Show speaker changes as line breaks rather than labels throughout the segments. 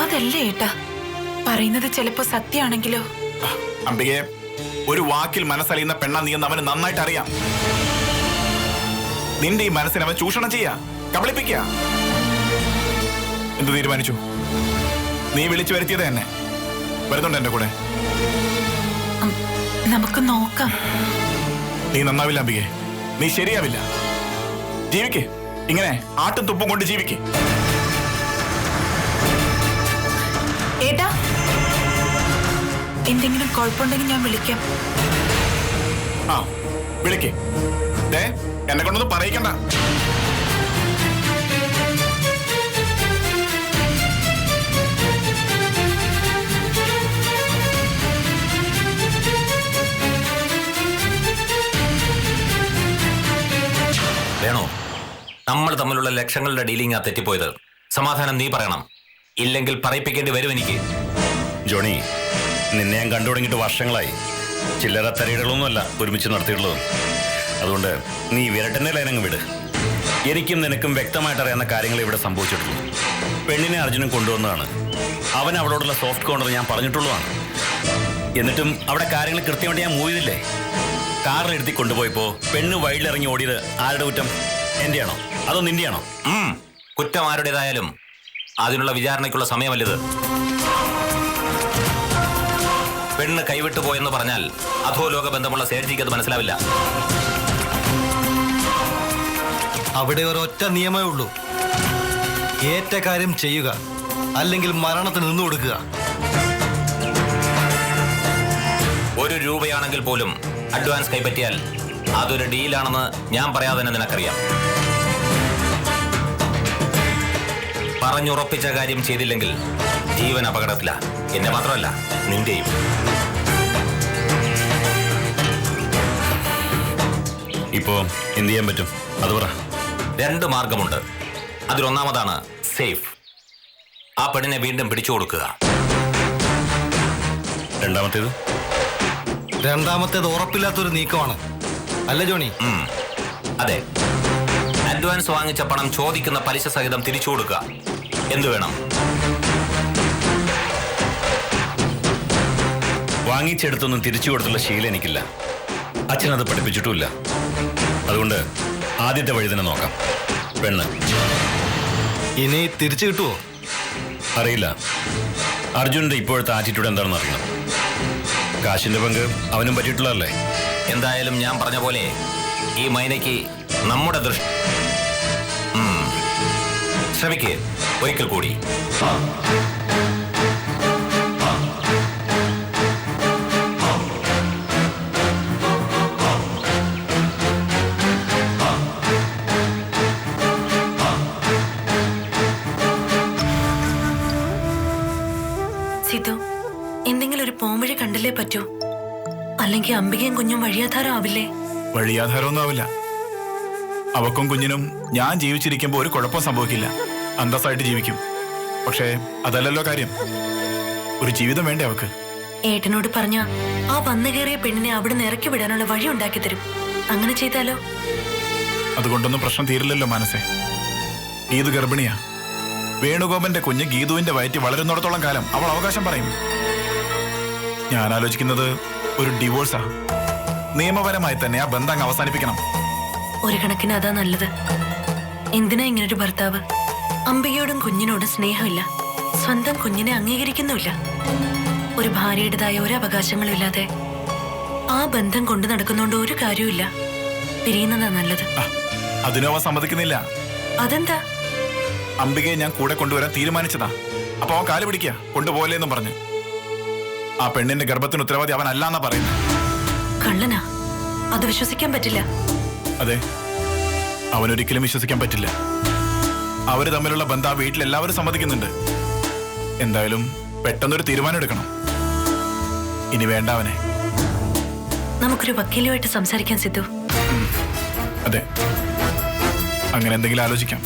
അതല്ലേ ഏട്ടാ പറയുന്നത് ചിലപ്പോ സത്യമാണെങ്കിലോ?
അംബികയെ, ഒരു വാക്കിൽ മനസ്സറിയുന്ന പെണ്ണ നീ എന്ന് അവന് നന്നായിട്ട് അറിയാം. നിന്റെ ഈ മനസ്സിനെ അവൻ ചൂഷണം ചെയ്യാ, കബളിപ്പിക്കുക. എന്ത് തീരുമാനിച്ചു? നീ വിളിച്ചു വരുത്തിയത് തന്നെ. വരുന്നുണ്ട് എന്റെ കൂടെ.
നമുക്ക് നോക്കാം.
നീ നന്നാവില്ല അംബികെ, നീ ശരിയാവില്ല. ജീവിക്ക്, ഇങ്ങനെ ആട്ടും തുപ്പും കൊണ്ട് ജീവിക്ക്.
ഏട്ടാ, എന്തെങ്കിലും കുഴപ്പമുണ്ടെങ്കിൽ ഞാൻ വിളിക്കാം.
ആ, വിളിക്ക്. എന്നെ കൊണ്ടൊന്നും പറയിക്കണ്ട.
വേണോ? നമ്മൾ തമ്മിലുള്ള ലക്ഷങ്ങളുടെ ഡീലിംഗാ തെറ്റിപ്പോയത്. സമാധാനം നീ പറയണം, ഇല്ലെങ്കിൽ പറയിപ്പിക്കേണ്ടി വരും എനിക്ക്.
ജോണി, നിന്നെ ഞാൻ കണ്ടു തുടങ്ങിയിട്ട് വർഷങ്ങളായി. ചില്ലറ തരയിടകളൊന്നുമല്ല ഒരുമിച്ച് നടത്തിയിട്ടുള്ളത്. അതുകൊണ്ട് നീ വിരട്ടന്റെ ലൈനങ്ങ് വിട്. എനിക്കും നിനക്കും വ്യക്തമായിട്ട് അറിയാവുന്ന കാര്യങ്ങൾ ഇവിടെ സംഭവിച്ചിട്ടുള്ളൂ. പെണ്ണിനെ അർജുനൻ കൊണ്ടുവന്നതാണ്. അവൻ അവളോടുള്ള സോഫ്റ്റ് കോർണർ ഞാൻ പറഞ്ഞിട്ടുള്ളതാണ്. എന്നിട്ടും അവിടെ കാര്യങ്ങൾ കൃത്യമായിട്ട് ഞാൻ മൂവ് ചെയ്തില്ലേ? കാറിലെടുത്തി കൊണ്ടുപോയപ്പോ പെണ്ണ് വഴിയിലിറങ്ങി ഓടിയത് ആരുടെ കുറ്റം? എന്റെയാണോ അതോ നിന്റെയാണോ?
കുറ്റം ആരുടേതായാലും അതിനുള്ള വിചാരണയ്ക്കുള്ള സമയമല്ലത്. പെണ്ണ് കൈവിട്ടു പോയെന്ന് പറഞ്ഞാൽ അധോലോക ബന്ധമുള്ള സേഠിക്ക് അത് മനസ്സിലാവില്ല.
അവിടെ ഒരൊറ്റ നിയമമേ ഉള്ളൂ: ഏറ്റ കാര്യം ചെയ്യുക, അല്ലെങ്കിൽ മരണത്തിന് നിന്നു കൊടുക്കുക.
1 രൂപയാണെങ്കിൽ പോലും അഡ്വാൻസ് കൈപ്പറ്റിയാൽ അതൊരു ഡീലാണെന്ന് ഞാൻ പറയാതെ തന്നെ നിനക്കറിയാം. പറഞ്ഞുറപ്പിച്ച കാര്യം ചെയ്തില്ലെങ്കിൽ ജീവൻ അപകടത്തില. എന്നെ മാത്രമല്ല, നിന്റെയും.
ഇപ്പോ എന്ത് ചെയ്യാൻ പറ്റും? അത് പറ.
2 മാർഗമുണ്ട്. അതിലൊന്നാമതാണ് സേഫ്. ആ പെണ്ണിനെ വീണ്ടും പിടിച്ചു കൊടുക്കുക.
രണ്ടാമത്തേത് ഉറപ്പില്ലാത്തൊരു നീക്കമാണ്, അല്ല ജോണി?
അതെ. അഡ്വാൻസ് വാങ്ങിച്ച പണം ചോദിക്കുന്ന പലിശ സഹിതം തിരിച്ചു കൊടുക്കുക. എന്തു വേണം?
വാങ്ങിച്ചെടുത്തൊന്നും തിരിച്ചു കൊടുത്തുള്ള ശീലം എനിക്കില്ല. അച്ഛനത് പഠിപ്പിച്ചിട്ടുമില്ല. അതുകൊണ്ട് ആദ്യത്തെ വഴി തന്നെ നോക്കാം. പെണ്ണ്
ഇനി തിരിച്ചു കിട്ടുമോ?
അറിയില്ല. അർജുനന്റെ ഇപ്പോഴത്തെ ആറ്റിറ്റ്യൂഡ് എന്താണെന്ന് അറിയണം. കാശിന്റെ പങ്ക് അവനും പറ്റിയിട്ടുള്ളതല്ലേ?
എന്തായാലും ഞാൻ പറഞ്ഞ പോലെ ഈ മൈനയ്ക്ക് നമ്മുടെ ദൃഷ്ടി ശ്രമിക്ക്. ഒരിക്കൽ കൂടി.
സിധു, എന്തെങ്കിലും ഒരു പോംവഴി കണ്ടല്ലേ പറ്റൂ. അല്ലെങ്കിൽ അംബികയും കുഞ്ഞും വഴിയാധാരം ആവില്ലേ?
വഴിയാധാരമൊന്നും ആവില്ല. അവക്കും കുഞ്ഞിനും ഞാൻ ജീവിച്ചിരിക്കുമ്പോ ഒരു കുഴപ്പം സംഭവിക്കില്ല. അന്തസ്സായിട്ട് ജീവിക്കും. പക്ഷേ അതല്ലല്ലോ കാര്യം. ഒരു ജീവിതം വേണ്ടേ അവക്ക്?
ഏട്ടനോട് പറഞ്ഞ ആ വന്നു കയറിയ പെണ്ണിനെ അവിടെ നിന്ന് ഇറക്കി വിടാനുള്ള വഴി ഉണ്ടാക്കി തരും. അങ്ങനെ ചെയ്താലോ?
അതുകൊണ്ടൊന്നും പ്രശ്നം തീരില്ലല്ലോ മനസ്സേ. ഗീതു ഗർഭിണിയാ. വേണുഗോപന്റെ കുഞ്ഞ് ഗീതുവിന്റെ വയറ്റി വളരുന്നിടത്തോളം കാലം അവൾ അവകാശം പറയും. ഞാൻ ആലോചിക്കുന്നത് ഒരു ഡിവോഴ്സാ. നിയമപരമായി തന്നെ ആ ബന്ധം അങ്ങ് അവസാനിപ്പിക്കണം.
ഒരു കണക്കിന് അതാ നല്ലത്. എന്തിനാ ഇങ്ങനൊരു ഭർത്താവ്? അംബികയോടും കുഞ്ഞിനോടും സ്നേഹമില്ല, സ്വന്തം കുഞ്ഞിനെ അംഗീകരിക്കുന്നുമില്ല. ഒരു ഭാര്യയുടേതായ ഒരു അവകാശങ്ങളും ഇല്ലാതെ ആ ബന്ധം കൊണ്ടു നടക്കുന്നോണ്ട് ഒരു കാര്യവുമില്ല. പിരിയുന്നതാ നല്ലത്.
അതിനും അവൻ സമ്മതിക്കുന്നില്ല.
അതെന്താ?
അംബികയെ ഞാൻ കൂടെ കൊണ്ടുവരാൻ തീരുമാനിച്ചതാ. അപ്പൊ അവൻ കാല് പിടിക്കുക, കൊണ്ടുപോകലേന്നും പറഞ്ഞു. ആ പെണ്ണിന്റെ ഗർഭത്തിന് ഉത്തരവാദി അവൻ അല്ലാന്നാ പറയുന്നത്.
കള്ളനാ? അത് വിശ്വസിക്കാൻ പറ്റില്ല.
അതെ, അവനൊരിക്കലും വിശ്വസിക്കാൻ പറ്റില്ല. അവര് തമ്മിലുള്ള ബന്ധം ആ വീട്ടിൽ എല്ലാവരും സമ്മതിക്കുന്നുണ്ട്. എന്തായാലും പെട്ടെന്നൊരു തീരുമാനം എടുക്കണം. ഇനി വേണ്ട അവനെ.
നമുക്കൊരു വക്കീലുമായിട്ട് സംസാരിക്കാൻ സിദ്ധു.
അതെ, അങ്ങനെ എന്തെങ്കിലും ആലോചിക്കാം.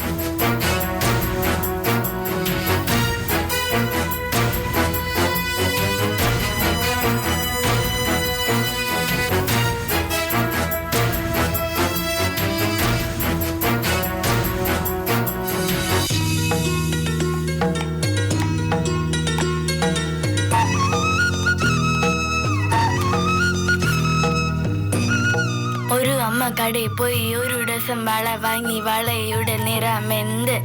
ഒരു അമ്മ കടയിൽ പോയി ഒരു ഡസൻ വള വാങ്ങി വളയുടെ നിറം എന്ത്?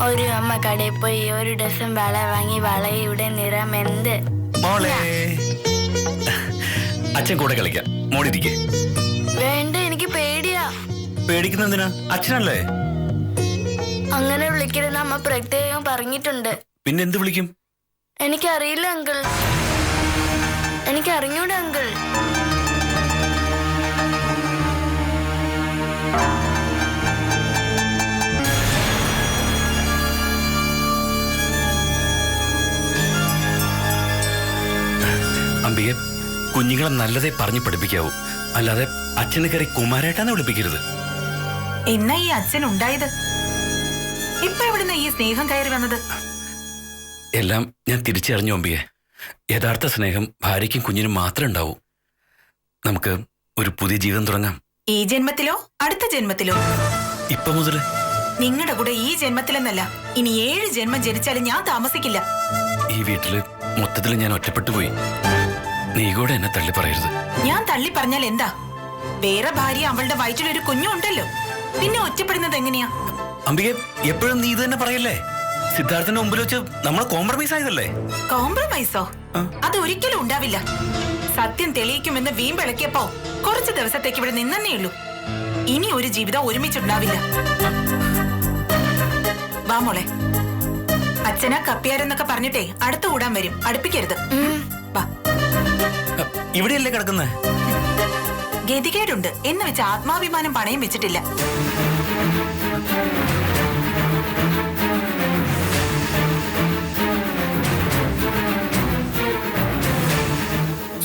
ഒരു അമ്മ കടയിൽ പോയി ഒരു ഡസൻ വള വാങ്ങി വളയുടെ നിറം എന്ത്?
മോളെ അച്ഛൻ കൂടെ കളിക്കാം, മോളിരിക്കേ.
വേണ്ട, എനിക്ക് പേടിയാ.
പേടിക്കുന്നതിനാ? അച്ഛനല്ലേ.
അങ്ങനെ വിളിക്കരുത്, അമ്മ പ്രത്യേകം പറഞ്ഞിട്ടുണ്ട്.
പിന്നെ എന്ത് വിളിക്കും?
എനിക്കറിയില്ല അങ്കിൾ, എനിക്കറിഞ്ഞൂടെ അങ്കിൾ.
അമ്പികെ, കുഞ്ഞുങ്ങളെ നല്ലതേ പറഞ്ഞു പഠിപ്പിക്കാവൂ, അല്ലാതെ അച്ഛന് കയറി കുമാരേട്ടാന്ന് വിളിപ്പിക്കരുത്.
എന്നാ ഈ അച്ഛൻ ഉണ്ടായത്? ഇപ്പൊ എവിടുന്ന ഈ സ്നേഹം കയറി വന്നത്?
എല്ലാം ഞാൻ തിരിച്ചറിഞ്ഞു അമ്പികെ. യഥാർത്ഥ സ്നേഹം ഭാര്യയ്ക്കും കുഞ്ഞിനും മാത്രമേ ഉണ്ടാവൂ. നമുക്ക് ഒരു പുതിയ ജീവിതം തുടങ്ങാം.
ഈ ജന്മത്തിലോ അടുത്ത ജന്മത്തിലോ?
ഇപ്പൊ മുതല്.
നിങ്ങളുടെ കൂടെ ഈ ജന്മത്തിലെന്നല്ല, ഇനി 7 ജന്മം ജനിച്ചാലും ഞാൻ താമസിക്കില്ല.
ഈ വീട്ടില് മൊത്തത്തിൽ ഞാൻ ഒറ്റപ്പെട്ടു പോയി. നീ കൂടെ എന്നെ തള്ളി പറയരുത്.
ഞാൻ തള്ളി പറഞ്ഞാൽ എന്താ? വേറെ ഭാര്യ അവളുടെ വയറ്റിലൊരു കുഞ്ഞുണ്ടല്ലോ, പിന്നെ ഒറ്റപ്പെടുന്നത് എങ്ങനെയാ?
അമ്പികെ, എപ്പോഴും നീ ഇത് തന്നെ പറയല്ലേ? സിദ്ധാർത്ഥന്റെ മുമ്പിൽ വെച്ച് നമ്മൾ കോംപ്രമൈസ് ആയതല്ലേ?
കോംപ്രമൈസോ? അത് ഒരിക്കലും ഉണ്ടാവില്ല. സത്യം തെളിയിക്കുമെന്ന് വീമ്പിളക്കിയപ്പോ കുറച്ച് ദിവസത്തേക്ക് ഇവിടെ നിന്നേ ഉള്ളൂ. ഇനി ഒരു ജീവിതം ഒരുമിച്ചുണ്ടാവില്ല. വാ മോളെ. അച്ഛനാ കപ്പിയാരെന്നൊക്കെ പറഞ്ഞിട്ടേ അടുത്ത് കൂടാൻ വരും, അടുപ്പിക്കരുത്. വാ.
ഇവിടെയല്ലേ കിടക്കുന്നേ?
ഗതികേടുണ്ട് എന്ന് വെച്ച് ആത്മാഭിമാനം പണയം വെച്ചിട്ടില്ല.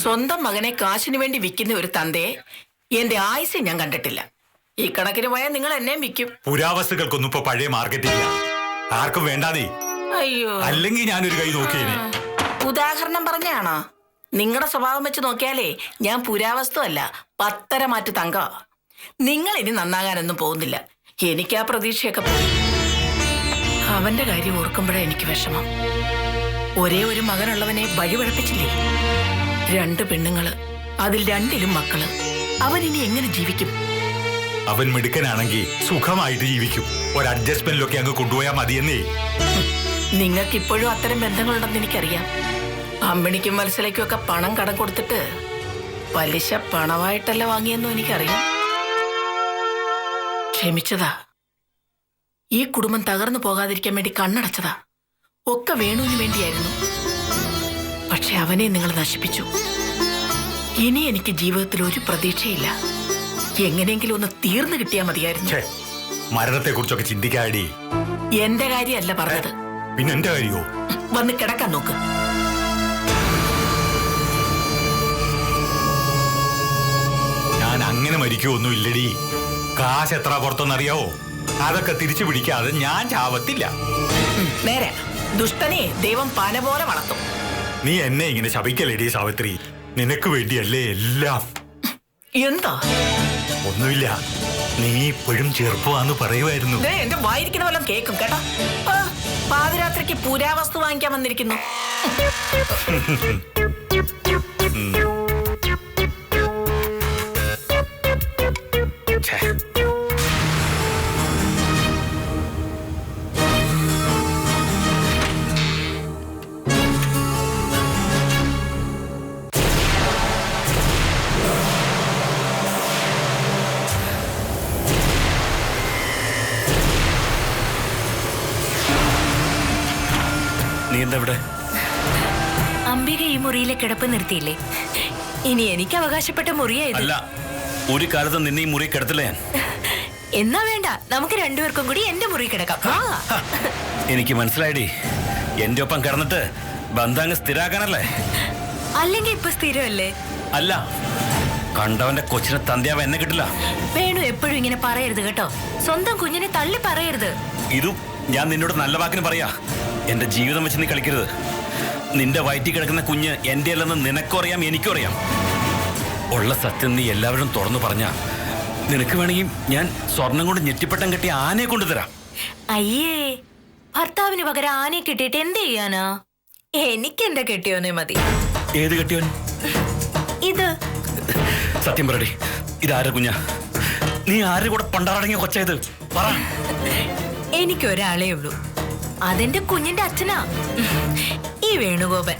സ്വന്തം മകനെ കാശിനു വേണ്ടി വിൽക്കുന്ന ഒരു തന്തയെ എന്റെ ആയുസ് ഞാൻ കണ്ടിട്ടില്ല. ഈ കണക്കിന് പോയാൽ നിങ്ങൾ എന്നെയും വിൽക്കും.
പുരാവസ്തുക്കൾക്കൊന്നും ഇപ്പൊ പഴയ മാർക്കറ്റില്ല, ആർക്കും വേണ്ടാതേ.
അയ്യോ,
അല്ലെങ്കിൽ ഞാനൊരു കൈ നോക്കിയേനെ.
ഉദാഹരണം പറഞ്ഞാണോ? നിങ്ങളുടെ സ്വഭാവം വെച്ച് നോക്കിയാലേ ഞാൻ പുരാവസ്തു അല്ല, പത്തരമാറ്റ് തങ്ക. നിങ്ങൾ ഇനി നന്നാകാനൊന്നും പോകുന്നില്ല. എനിക്ക് ആ പ്രതീക്ഷയൊക്കെ പോയി. അവന്റെ കാര്യം ഓർക്കുമ്പോഴേ എനിക്ക് വിഷമം. ഒരേ ഒരു മകനുള്ളവനെ വഴിപഴപ്പിച്ചില്ലേ? 2 പെണ്ണുങ്ങള്, അതിൽ 2ലും മക്കള്. അവൻ ഇനി എങ്ങനെ ജീവിക്കും?
അവൻ മിടുക്കനാണെങ്കിൽ സുഖമായിട്ട് ജീവിക്കും. ഒരു അഡ്ജസ്റ്റ്മെന്റിലൊക്കെ അങ്ങ് കൊണ്ടുപോയാൽ മതിയെന്നേ.
നിങ്ങൾക്ക് ഇപ്പോഴും അത്തരം ബന്ധങ്ങളുണ്ടെന്ന് എനിക്കറിയാം. അമ്മിണിക്കും വത്സലയ്ക്കും ഒക്കെ പണം കടം കൊടുത്തിട്ട് പലിശ പണമായിട്ടല്ല വാങ്ങിയെന്നും എനിക്കറിയാം. ക്ഷമിച്ചതാ. ഈ കുടുംബം തകർന്നു പോകാതിരിക്കാൻ വേണ്ടി കണ്ണടച്ചതാ. ഒക്കെ വേണുവിന് വേണ്ടിയായിരുന്നു. പക്ഷെ അവനെ നിങ്ങൾ നശിപ്പിച്ചു. ഇനി എനിക്ക് ജീവിതത്തിൽ ഒരു പ്രതീക്ഷയില്ല. എങ്ങനെയെങ്കിലും ഒന്ന് തീർന്നു കിട്ടിയാൽ മതിയായിരുന്നു.
മരണത്തെ കുറിച്ചൊക്കെ ചിന്തിക്കാടി.
എന്റെ കാര്യമല്ല പറഞ്ഞത്.
പിന്നെ എന്റെ കാര്യോ?
വന്ന് കിടക്കാൻ നോക്ക്.
ഞാൻ അങ്ങനെ മരിക്കുവൊന്നും ഇല്ലടി. കാശ് എത്ര പുറത്തൊന്നറിയാവോ? അതൊക്കെ തിരിച്ചു പിടിക്കാതെ ഞാൻ ചാവത്തില്ല.
നേരെ ദുഷ്ടനെ ദൈവം പന പോലെ വളർത്തും.
നീ എന്നെ ഇങ്ങനെ ശപിക്കല്ലേടി സാവിത്രി. നിനക്ക് വേണ്ടിയല്ലേ എല്ലാം.
എന്താ?
ഒന്നുമില്ല, നീ ഇപ്പോഴും ചെറുപ്പമാന്ന് പറയുമായിരുന്നു.
എന്റെ വായിരിക്കുന്ന വല്ലതും കേക്കും കേട്ടോ. പാതിരാത്രിക്ക് പുരാവസ്തു വാങ്ങിക്കാൻ വന്നിരിക്കുന്നു.
നീ എന്താ ഇവിടെ?
അംബിക ഈ മുറിയിലെ കിടപ്പ് നിർത്തിയില്ലേ? ഇനി എനിക്ക് അവകാശപ്പെട്ട മുറിയായത്.
അല്ല, ഒരു കാലത്ത് നിന്നെ ഈ മുറി കിടത്തില്ല ഞാൻ.
എന്നാ വേണ്ട, നമുക്ക് 2 പേർക്കും കൂടി എന്റെ മുറി കിടക്കാം.
എനിക്ക് മനസ്സിലായിടി. എന്റെ ഒപ്പം കിടന്നിട്ട് ബന്ധാങ് സ്ഥിരാക്കാനല്ലേ?
അല്ലെങ്കിൽ ഇപ്പൊ സ്ഥിരമല്ലേ?
അല്ല, കണ്ടവന്റെ കൊച്ചിനെ തന്തിയാവ എന്നെ കിട്ടില്ല.
വേണു എപ്പോഴും ഇങ്ങനെ പറയരുത് കേട്ടോ. സ്വന്തം കുഞ്ഞിനെ തള്ളി പറയരുത്.
ഇതും ഞാൻ നിന്നോട് നല്ല വാക്കിന് പറയാ. എന്റെ ജീവിതം വെച്ച് നീ കളിക്കരുത്. നിന്റെ വയറ്റിൽ കിടക്കുന്ന കുഞ്ഞ് എന്റെ അല്ലെന്ന് നിനക്കും അറിയാം, എനിക്കും അറിയാം. ഉള്ള സത്യം നീ എല്ലാവരും തുറന്നു പറഞ്ഞാ നിനക്ക് വേണമെങ്കിൽ ഞാൻ സ്വർണം കൊണ്ട് ഞെട്ടിപ്പട്ടം കെട്ടി ആനയെ കൊണ്ടുതരാം.
അയ്യേ, ഭർത്താവിന് പകരം ആനയെ കിട്ടിയിട്ട് എന്ത് ചെയ്യാനാ? എനിക്ക് എന്റെ കെട്ടിയോനെ മതി.
ഏത് കെട്ടിയോൻ?
ഇത്
സത്യം പറയടി, ഇതാരുടെ കുഞ്ഞാ? നീ ആരുടെ കൂടെ പണ്ടാറടങ്ങിയ കൊച്ചായത്? പറ.
എനിക്കൊരാളേ ഉള്ളൂ, അതെന്റെ കുഞ്ഞിന്റെ അച്ഛനാ, ഈ വേണുഗോപൻ.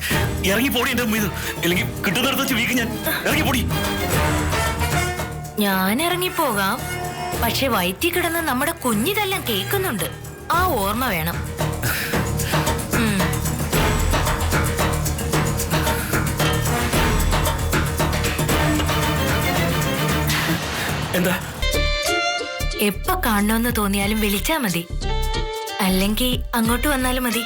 ഇറങ്ങിപ്പോടി എന്റെ മുമ്പിൽ, ഇല്ലെങ്കിൽ കിട്ടുന്നിടത്ത് വെച്ച് വീക്ക് ഞാൻ. ഇറങ്ങിപ്പോടി.
ഞാൻ ഇറങ്ങിപ്പോകാം, പക്ഷെ വയറ്റിൽ കിടന്ന് നമ്മുടെ കുഞ്ഞിതെല്ലാം കേൾക്കുന്നുണ്ട്, ആ ഓർമ്മ വേണം.
എന്താ?
എപ്പ കാണണമെന്ന് തോന്നിയാലും വിളിച്ചാ മതി, അല്ലെങ്കിൽ അങ്ങോട്ട് വന്നാലും മതി.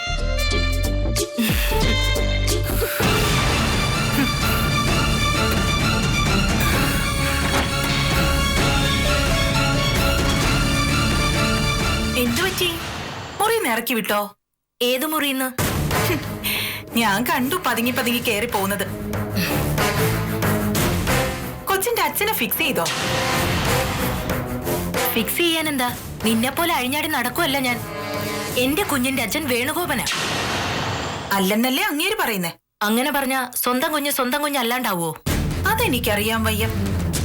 എന്തു പറ്റി? മുറിന്ന് ഇറക്കി വിട്ടോ?
ഏത് മുറിന്ന്?
ഞാൻ കണ്ടു പതുങ്ങി പതുങ്ങി കയറി പോകുന്നത്. കൊച്ചിന്റെ അച്ഛനെ ഫിക്സ് ചെയ്തോ?
ഫിക്സ് ചെയ്യാൻ എന്താ, നിന്നെ പോലെ അഴിഞ്ഞാടി നടക്കുമല്ല ഞാൻ. എന്റെ കുഞ്ഞിന്റെ അച്ഛൻ വേണുഗോപനാ.
അല്ലെന്നല്ലേ അങ്ങേര് പറയുന്നേ?
അങ്ങനെ പറഞ്ഞ സ്വന്തം കുഞ്ഞ് അല്ലാണ്ടാവോ?
അതെനിക്കറിയാൻ വയ്യ.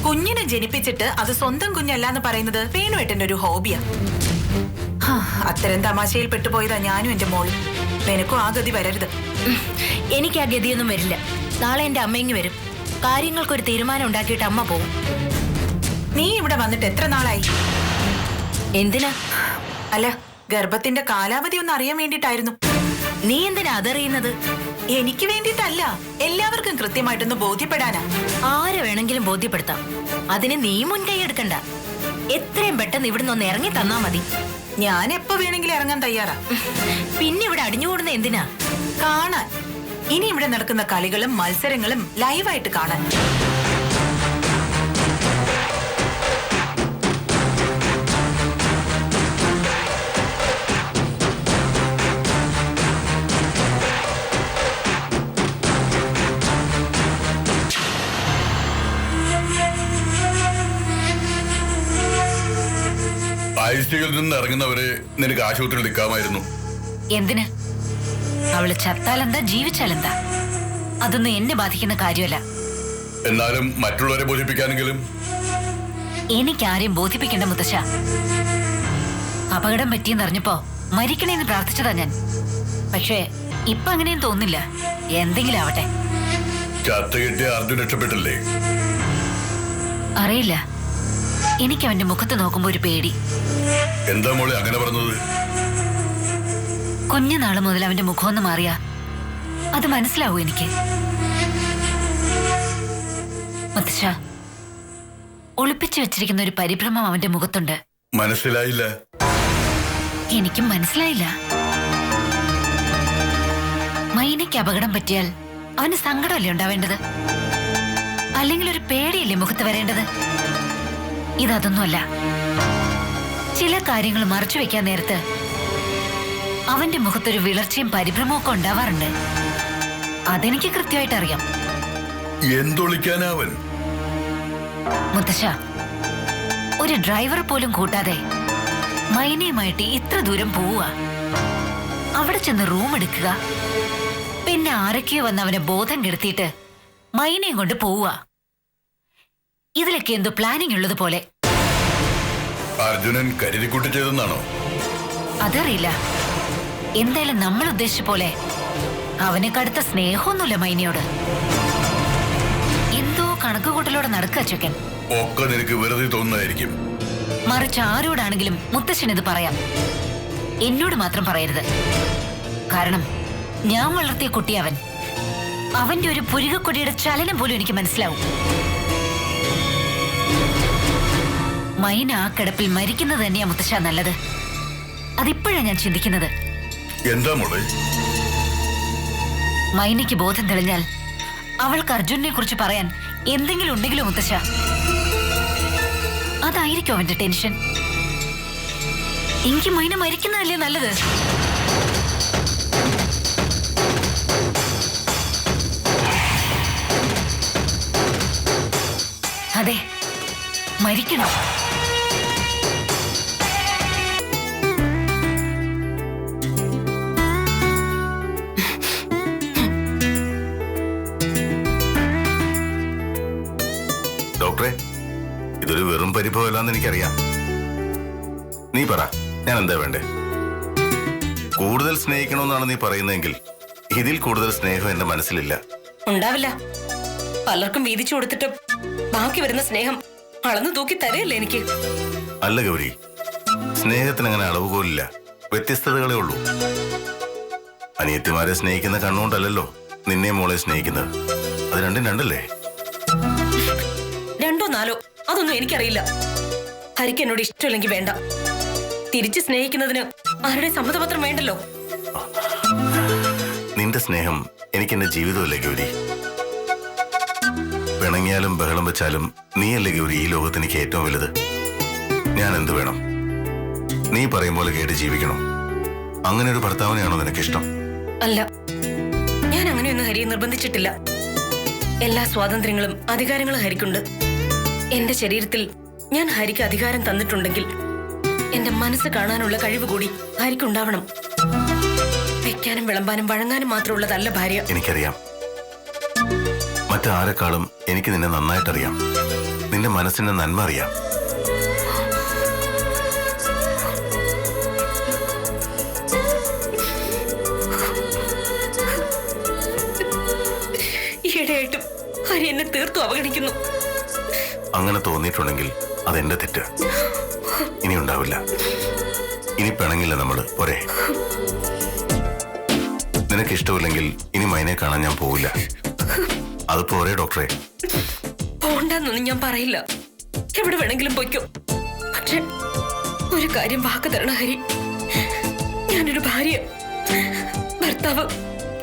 കുഞ്ഞിനെ ജനിപ്പിച്ചിട്ട് അത് സ്വന്തം കുഞ്ഞല്ലാന്ന് പറയുന്നത് വേണുവേട്ടന്റെ ഒരു ഹോബിയാ. അത്തരം തമാശയിൽ പെട്ടുപോയതാ ഞാനും എന്റെ മോളും. നിനക്കും ആ ഗതി വരരുത്.
എനിക്ക് ആ ഗതിയൊന്നും വരില്ല. നാളെ എന്റെ അമ്മയിങ്ങ് വരും, കാര്യങ്ങൾക്കൊരു തീരുമാനം ഉണ്ടാക്കിയിട്ട് അമ്മ പോവും.
നീ ഇവിടെ വന്നിട്ട് എത്ര നാളായി?
എന്തിനാ?
അല്ല, ഗർഭത്തിന്റെ കാലാവധി ഒന്ന് അറിയാൻ വേണ്ടിട്ടായിരുന്നു.
നീ എന്തിനാ അതറിയുന്നത്?
എനിക്ക് വേണ്ടിട്ടല്ല, എല്ലാവർക്കും കൃത്യമായിട്ടൊന്ന് ബോധ്യപ്പെടാനാ.
ആരെ വേണമെങ്കിലും ബോധ്യപ്പെടുത്താം, അതിന് നീ മുൻകൈ എടുക്കണ്ട. എത്രയും പെട്ടെന്ന് ഇവിടുന്ന് ഒന്ന് ഇറങ്ങി തന്നാ മതി.
ഞാൻ എപ്പോ വേണമെങ്കിലും ഇറങ്ങാൻ തയ്യാറാ.
പിന്നെ ഇവിടെ അടിഞ്ഞുകൂടുന്ന എന്തിനാ?
കാണാൻ. ഇനി ഇവിടെ നടക്കുന്ന കളികളും മത്സരങ്ങളും ലൈവായിട്ട് കാണാൻ.
ഐസിയിൽ നിന്ന് ഇറങ്ങുന്നവരെ നിനക്ക് ആശുപത്രിയിൽ നിൽക്കാമായിരുന്നു.
എന്തിന്? അവള് ചത്താലെന്താ ജീവിച്ചാലെന്താ, അതൊന്നും എന്നെ ബാധിക്കുന്ന കാര്യമല്ല.
എന്നാലും മറ്റുള്ളവരെ ബോധിപ്പിക്കാനെങ്കിലും.
എനിക്കാരെയും ബോധിപ്പിക്കേണ്ട മുത്തശ്ശ. അപകടം പറ്റിയെന്നറിഞ്ഞപ്പോ മരിക്കണേന്ന് പ്രാർത്ഥിച്ചതാ ഞാൻ. പക്ഷേ ഇപ്പൊ അങ്ങനെയും തോന്നില്ല. എന്തെങ്കിലും ആവട്ടെ.
ചത്ത കിട്ടിയ അർജുൻ രക്ഷപ്പെട്ടില്ലേ?
അറിയില്ല, എനിക്ക് അവന്റെ മുഖത്ത് നോക്കുമ്പോ ഒരു പേടി.
എന്താ മോളെ അങ്ങനെ പറഞ്ഞത്?
കുഞ്ഞുനാള് മുതൽ അവന്റെ മുഖമൊന്ന് മാറിയാ അത് മനസ്സിലാവൂ എനിക്ക്. മുത്തശ്ശ, ഒളിപ്പിച്ചു വെച്ചിരിക്കുന്ന ഒരു പരിഭ്രമം അവന്റെ മുഖത്തുണ്ട്.
മനസ്സിലായില്ല.
എനിക്കും മനസ്സിലായില്ല. മൈനയ്ക്ക് അപകടം പറ്റിയാൽ അവന് സങ്കടമല്ലേ ഉണ്ടാവേണ്ടത്? അല്ലെങ്കിൽ ഒരു പേടിയല്ലേ മുഖത്ത് വരേണ്ടത്? ഇതൊന്നുമല്ല. ചില കാര്യങ്ങൾ മറച്ചു വെക്കാൻ നേരത്ത് അവന്റെ മുഖത്തൊരു വിളർച്ചയും പരിഭ്രമവും ഒക്കെ ഉണ്ടാവാറുണ്ട്. അതെനിക്ക് കൃത്യമായിട്ട് അറിയാം.
എന്തൊളിക്കാനവൻ?
മുത്തശ്ശ, ഒരു ഡ്രൈവർ പോലും കൂട്ടാതെ മൈനയുമായിട്ട് ഇത്ര ദൂരം പോവുക, അവിടെ ചെന്ന് റൂം എടുക്കുക, പിന്നെ ആരൊക്കെയോ വന്ന് അവനെ ബോധം കെടുത്തിയിട്ട് മൈനയും കൊണ്ട് പോവുക. ഇതിലൊക്കെ എന്തോ പ്ലാനിങ് ഉള്ളത് പോലെ.
അർജുനൻ കരുതിക്കൂട്ടി ചെയ്തെന്നാണോ?
അതറിയില്ല. എന്തായാലും നമ്മൾ ഉദ്ദേശിച്ച പോലെ അവന് കടുത്ത സ്നേഹമൊന്നുമില്ല മൈനയോട്. എന്തോ കണക്കുകൂട്ടലോടെ നടക്കുക ചൊക്കൻ.
ഒക്കെ നിനക്ക് വെറുതെ തോന്നുന്നതായിരിക്കും.
മറിച്ച് ആരോടാണെങ്കിലും മുത്തശ്ശൻ ഇത് പറയാം. എന്നോട് മാത്രം പറയരുത്. കാരണം ഞാൻ വളർത്തിയ കുട്ടിയവൻ. അവന്റെ ഒരു പുരുകക്കൊടിയുടെ ചലനം പോലും എനിക്ക് മനസ്സിലാവും. മൈന ആ കിടപ്പിൽ മരിക്കുന്നത് തന്നെയാ മുത്തശ്ശ നല്ലത്. അതിപ്പോഴാ ഞാൻ ചിന്തിക്കുന്നത്.
എന്താ മോളെ?
മൈനയ്ക്ക് ബോധം തെളിഞ്ഞാൽ അവൾക്ക് അർജുനെ കുറിച്ച് പറയാൻ എന്തെങ്കിലും ഉണ്ടെങ്കിലോ മുത്തശ്ശ? അതായിരിക്കും അവന്റെ ടെൻഷൻ. എനിക്ക് മൈന മരിക്കുന്നതല്ലേ നല്ലത്? അതെ, മരിക്കണം.
ഡോക്ടറെ, ഇതൊരു വെറും പരിഭവമല്ലാന്ന് എനിക്കറിയാം. നീ പറ, ഞാൻ എന്താ വേണ്ടേ? കൂടുതൽ സ്നേഹിക്കണമെന്നാണ് നീ പറയുന്നതെങ്കിൽ ഇതിൽ കൂടുതൽ സ്നേഹം എന്റെ മനസ്സിലില്ല.
ഉണ്ടാവില്ല. പലർക്കും വീതിച്ചു കൊടുത്തിട്ട് ബാക്കി വരുന്ന സ്നേഹം അളന്നു തൂക്കി തരയല്ലേ എനിക്ക്.
അല്ല ഗൗരി, സ്നേഹത്തിന് അങ്ങനെ അളവുകോലില്ല, വ്യത്യസ്തതകളേ ഉള്ളൂ. അനിയത്തിമാരെ സ്നേഹിക്കുന്ന കണ്ണുകൊണ്ടല്ലോ നിന്നെ മോളെ സ്നേഹിക്കുന്നത്. അത് രണ്ടും രണ്ടല്ലേ?
2 4 അതൊന്നും എനിക്കറിയില്ല. ഹരിക്ക് എന്നോട് ഇഷ്ടമില്ലെങ്കിൽ വേണ്ട. തിരിച്ച് സ്നേഹിക്കുന്നതിന് ആരുടെ സമ്മതപത്രം വേണ്ടല്ലോ.
നിന്റെ സ്നേഹം എനിക്ക് എന്റെ ജീവിതമല്ലേ ഗൗരി? പിണങ്ങിയാലും ബഹളം വെച്ചാലും നീയല്ലേ ഗൗരി ഈ ലോകത്ത് എനിക്ക് ഏറ്റവും വലുത്. ഞാൻ എന്ത് വേണം? നീ പറയും പോലെ കേട്ട് ജീവിക്കണം. അങ്ങനെ ഒരു ഭർത്താവിനെയാണോ നിനക്കിഷ്ടം?
അല്ല, ഞാൻ അങ്ങനെയൊന്നും ഹരിയെ നിർബന്ധിച്ചിട്ടില്ല. എല്ലാ സ്വാതന്ത്ര്യങ്ങളും അധികാരങ്ങളും ഹരിക്കുണ്ട്. എന്റെ ശരീരത്തിൽ ഞാൻ ഹരിക്ക് അധികാരം തന്നിട്ടുണ്ടെങ്കിൽ എന്റെ മനസ്സ് കാണാനുള്ള കഴിവ് കൂടി ഹരിക്കുണ്ടാവണം. വെക്കാനും വിളമ്പാനും വഴങ്ങാനും മാത്രമുള്ളതല്ല ഭാര്യ.
എനിക്കറിയാം. മറ്റാരെക്കാളും എനിക്ക് നിന്നെ നന്നായിട്ടറിയാം. നിന്റെ മനസ്സിന്റെ നന്മ അറിയാം.
ഈയിടെയായിട്ടും ഹരി എന്നെ തീർത്തും അവഗണിക്കുന്നു.
അങ്ങനെ തോന്നിയിട്ടുണ്ടെങ്കിൽ അതെന്റെ തെറ്റ്. ഇനി ഉണ്ടാവില്ല. ഇനി പിണങ്ങില്ല നമ്മള്. പോരെ? നിനക്ക് ഇഷ്ടമില്ലെങ്കിൽ ഇനി മൈനെ കാണാൻ ഞാൻ പോവില്ല. അത് പോരെ ഡോക്ടറെ?
പോണ്ടെന്നൊന്നും ഞാൻ പറയില്ല. എവിടെ വേണമെങ്കിലും പൊയ്ക്കോ. പക്ഷെ ഒരു കാര്യം വാക്ക് തരണം ഹരി. ഞാനൊരു ഭാര്യ, ഭർത്താവ്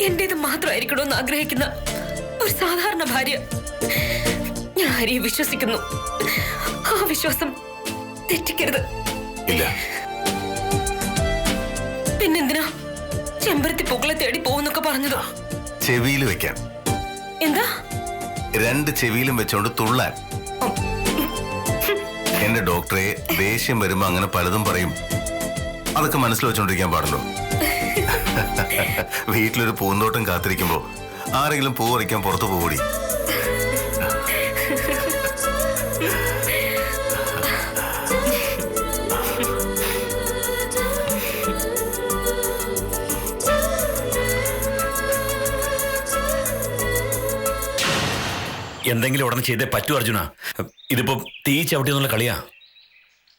എന്റേത് മാത്രമായിരിക്കണമെന്ന് ആഗ്രഹിക്കുന്ന ഒരു സാധാരണ ഭാര്യ. ഞാൻ ഹരിയെ വിശ്വസിക്കുന്നു. ആ വിശ്വാസം തെറ്റിക്കരുത്.
ഇല്ല.
പിന്നെന്തിനാ ചെമ്പരത്തി പൂക്കളെ തേടി പോകുന്നൊക്കെ പറഞ്ഞതോ?
ചെവിയിൽ വെക്കാൻ.
എന്താ?
2 ചെവിയിലും വെച്ചോണ്ട് തുള്ളാൻ. എന്റെ ഡോക്ടറെ, ദേഷ്യം വരുമ്പോ അങ്ങനെ പലതും പറയും. അതൊക്കെ മനസ്സിൽ വെച്ചോണ്ടിരിക്കാൻ പാടുണ്ടോ? വീട്ടിലൊരു പൂന്തോട്ടം കാത്തിരിക്കുമ്പോ ആരെങ്കിലും പൂ പറിക്കാൻ പുറത്തു പോകൂടി?
എന്തെങ്കിലും ഉടനെ ചെയ്തേ പറ്റൂ അർജുന. ഇതിപ്പോ തീ ചവിട്ടിയെന്നുള്ള കളിയാ.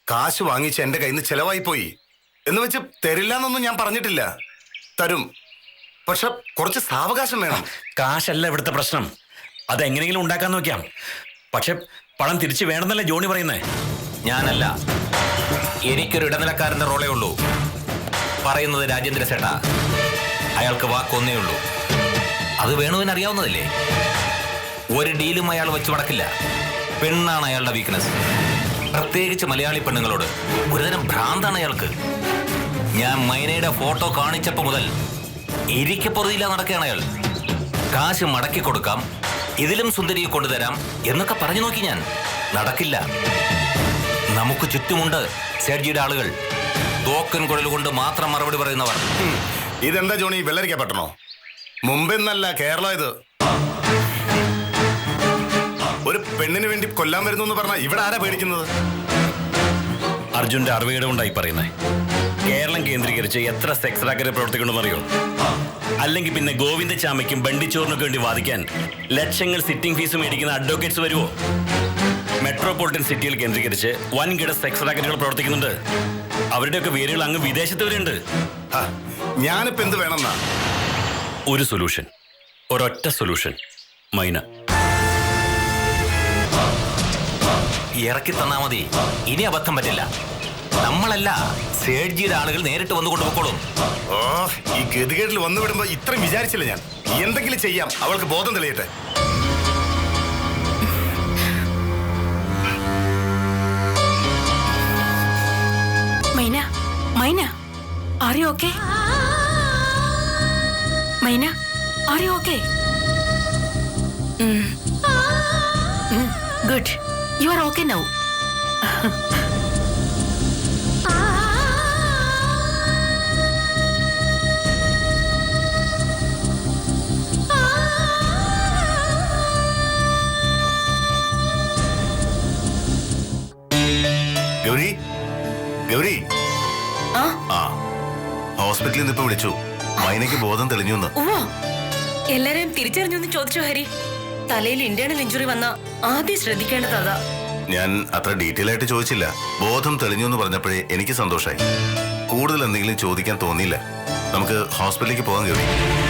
കാശ് വാങ്ങിച്ച് എന്റെ കയ്യിൽ നിന്ന് ചെലവായി പോയി എന്ന് വെച്ച് തരില്ല എന്നൊന്നും ഞാൻ പറഞ്ഞിട്ടില്ല. തരും. പക്ഷെ കുറച്ച് സാവകാശം വേണം.
കാശല്ല ഇവിടുത്തെ പ്രശ്നം. അതെങ്ങനെയെങ്കിലും ഉണ്ടാക്കാൻ നോക്കാം. പക്ഷെ പണം തിരിച്ചു വേണമെന്നല്ലേ ജോണി പറയുന്നേ?
ഞാനല്ല, എനിക്കൊരു ഇടനിലക്കാരന്റെ റോളേ ഉള്ളൂ. പറയുന്നത് രാജേന്ദ്ര ചേട്ടാ. അയാൾക്ക് വാക്കൊന്നേ ഉള്ളൂ. അത് വേണുവിന് അറിയാവുന്നതല്ലേ? ഒരു ഡീലും അയാൾ വെച്ച് മടക്കില്ല. പെണ്ണാണ് അയാളുടെ വീക്ക്നെസ്. പ്രത്യേകിച്ച് മലയാളി പെണ്ണുങ്ങളോട് ഒരുതരം ഭ്രാന്താണ് അയാൾക്ക്. ഞാൻ മൈനയുടെ ഫോട്ടോ കാണിച്ചപ്പോ മുതൽ ഇരിക്കപ്പൊറുതിയില്ല നടക്കുകയാണ് അയാൾ. കാശ് മടക്കി കൊടുക്കാം, ഇതിലും സുന്ദരിയെ കൊണ്ടുതരാം എന്നൊക്കെ പറഞ്ഞു നോക്കി ഞാൻ. നടക്കില്ല. നമുക്ക് ചുറ്റുമുണ്ട് സെർജിയുടെ ആളുകൾ. തോക്കൻ കുഴൽ കൊണ്ട് മാത്രം മറുപടി പറയുന്നവർ.
ഇതെന്താ ജോണി, വെള്ളരിക്ക പട്ടണോ? മുമ്പെന്നല്ല കേരളം ഇത്. ഒരു പെണ്ണിന് വേണ്ടി കൊല്ലാൻ വരുന്നു എന്ന് പറഞ്ഞാൽ ഇവിടെ ആരാ പേടിക്കുന്നത്?
അർജുന്റെ അറിവുകേട് കൊണ്ടായി പറയുന്നേ. കേരളം കേന്ദ്രീകരിച്ച് എത്ര സെക്സ് റാക്കറ്റ് പ്രവർത്തിക്കണമെന്നറിയോ? അല്ലെങ്കിൽ പിന്നെ ഗോവിന്ദചാമയ്ക്കും ബണ്ടിച്ചോറിനൊക്കെ വേണ്ടി വാദിക്കാൻ ലക്ഷങ്ങൾ സിറ്റിംഗ് ഫീസ് മേടിക്കുന്ന അഡ്വക്കേറ്റ്സ് വരുമോ? മെട്രോപൊളിറ്റൻ സിറ്റിയിൽ കേന്ദ്രീകരിച്ച് വൻകിട സെക്സ് റാക്കറ്റുകൾ പ്രവർത്തിക്കുന്നുണ്ട്. അവരുടെയൊക്കെ വേരുകൾ അങ്ങ് വിദേശത്ത് വരെയുണ്ട്.
ഞാനിപ്പോ എന്ത് വേണമെന്നാ?
ഒരു സൊല്യൂഷൻ, ഒരൊറ്റ സൊല്യൂഷൻ. മൈന
ഇറക്കി തന്നാ മതി. ഇനി അബദ്ധം പറ്റില്ല. നമ്മളല്ല, സേഡ്ജിയുടെ ആളുകൾ നേരിട്ട് വന്നു കൊണ്ടുപോയിക്കോളും.
ഓ, ഈ ഗതികേട്ടിൽ വന്നു വിടുമ്പോ ഇത്രയും വിചാരിച്ചില്ല ഞാൻ. എന്തെങ്കിലും ചെയ്യാം, അവൾക്ക് ബോധം തെളിയട്ടെ.
മൈന, മൈന, are you okay? മൈന, are you okay? Good. You are okay now.
ഹോസ്പിറ്റലിൽ നിന്ന് ഇപ്പൊ വിളിച്ചു. മൈനയ്ക്ക് ബോധം തെളിഞ്ഞു എന്ന്.
ഓ, എല്ലാരെയും തിരിച്ചറിഞ്ഞു ചോദിച്ചു ഹരി. തലയിൽ ഇന്റേണൽ ഇഞ്ചുറി വന്ന ആദ്യം ശ്രദ്ധിക്കേണ്ടത് അതാ.
ഞാൻ അത്ര ഡീറ്റെയിൽ ആയിട്ട് ചോദിച്ചില്ല. ബോധം തെളിഞ്ഞു എന്ന് പറഞ്ഞപ്പോഴേ എനിക്ക് സന്തോഷമായി. കൂടുതൽ എന്തെങ്കിലും ചോദിക്കാൻ തോന്നിയില്ല. നമുക്ക് ഹോസ്പിറ്റലിലേക്ക് പോകാൻ കഴിയും.